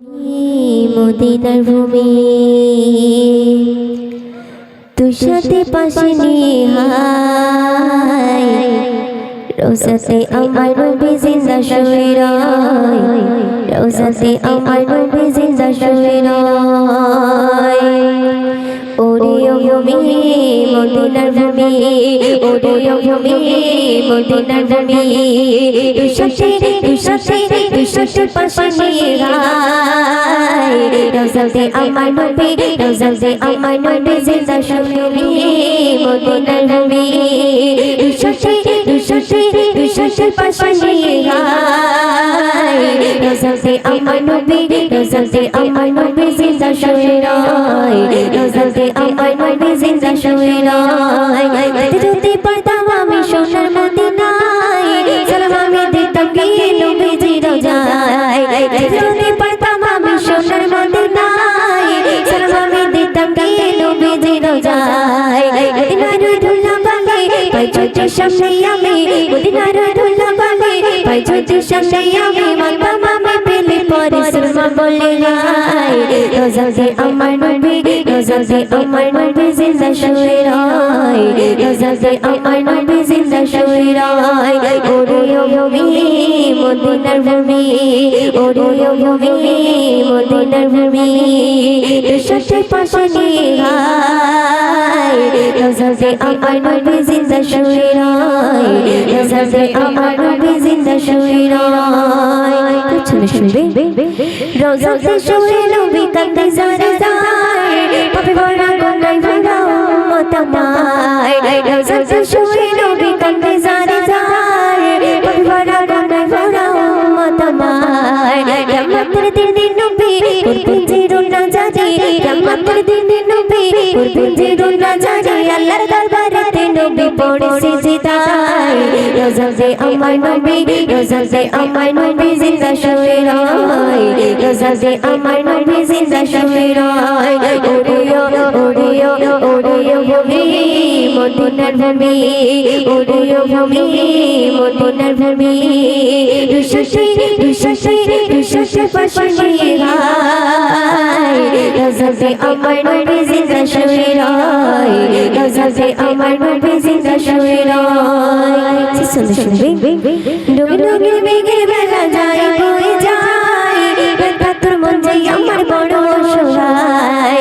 মদিনার ভূমি তুই সাথে পাশে নিয়ে হায় রোজাতে আমার নবী জিন্দা শুয়ে রয় রোজাতে আমার নবী জিন্দা শুয়ে রয় ওরে ভূমি মদিনার ভূমি ওরে ভূমি মদিনার ভূমি তুই সাথে পাশে নিয়ে হায় রোজাতে আমার নবী জিন্দা শুয়ে মদিনার ভূমি তুই সাথে পাশে নিয়ে হায় রোজাতে আমার নবী জিন্দা শুয়ে রোজাতে আমার নবী জিন্দা শুয়ে যদি পারতাম আমি সোনার মদিনায় সালাম আমি দিতাম গিয়ে নবীজি রোজায় যদি পারতাম আমি সোনার মদিনায় সালাম আমি দিতাম গিয়ে নবীজি রোজায় মদিনার ধুলা বালি পাই চোখের সামনে আমি মদিনার ধুলা বালি পাই চোখের সামনে আমি মানতাম আমি পেলে পরে সুরমা বলে হায় রোজাতে আমার নবী জিন্দা শুয়ে রয় রোজাতে আমার নবী জিন্দা শুয়ে রয় ওরে ভূমি মদিনার ভূমি ওরে ভূমি মদিনার ভূমি তুই সাথে পাশে নিয়ে হায় রোজাতে আমার নবী জিন্দা শুয়ে রয় রোজাতে আমার নবী জিন্দা শুয়ে রয় চলে শুনবে রোজাতে শুয়ে নবী কান্দে জারে যায় পাপে ভরা গঙ্গায় ভরা উম্মত আমার রোজাতে শুয়ে নবী কান্দে জারে যায় পাপে ভরা গঙ্গায় ভরা উম্মত আমার কিয়ামতের দিনে নবী করবেন জিরুনা জারি কিয়ামতের দিনে নবী করবেন জিরুনা জারি আল্লাহর দরবারেতে নবী পড়ে সিজদায় রোজাতে আমার নবী জিন্দা শুয়ে রয় রোজাতে আমার নবী জিন্দা শুয়ে রয় ওরে ভূমি মদিনার ভূমি ওরে ভূমি মদিনার ভূমি তুই সাথে পাশে নিয়ে হায় রোজাতে আমার নবী জিন্দা শুয়ে রয় রোজাতে আমার নবী জিন্দা শুয়ে রয় শুনবে ডুবে মেঘের বেলা যায় বয়ে যায় তোর মন যাই আমার বড় অসহায়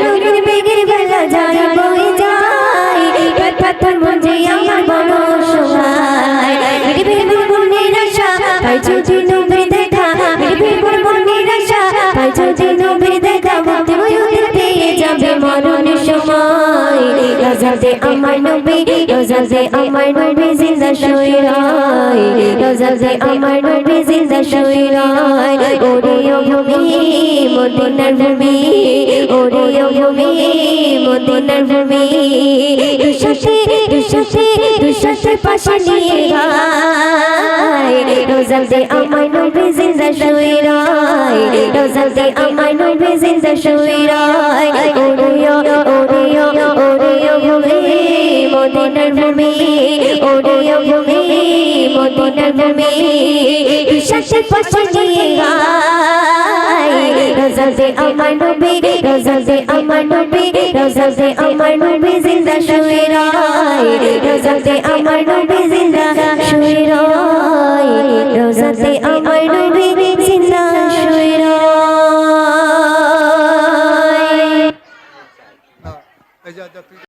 ডুবে মেঘের বেলা যায় বয়ে যায় তোর মন যাই আমার বড় অসহায় মনের আশা পাই যদি নবীর দেখা মনের আশা পাই যদি নবীর দেখা মতে পেয়ে যাবে মরণের সময় রোজাতে আমার নবী জিন্দা শুয়ে রয় রোজাতে আমার নবী জিন্দা শুয়ে রয় ওরে ভূমি মদিনার ভূমি ওরে ভূমি মদিনার ভূমি তুই সাথে পাশে নিয়ে হায় রোজাতে আমার নবী জিন্দা শুয়ে রয় রোজাতে আমার নবী জিন্দা শুয়ে রয় ওরে ভূমি মদিনার ভূমি ওরে ভূমি মদিনার ভূমি তুই সাথে পাশে নিয়ে হায় রোজাতে আমার নবী জিন্দা শুয়ে রয় রোজাতে আমার নবী জিন্দা শুয়ে রয় রোজাতে আমার নবী জিন্দা শুয়ে রয়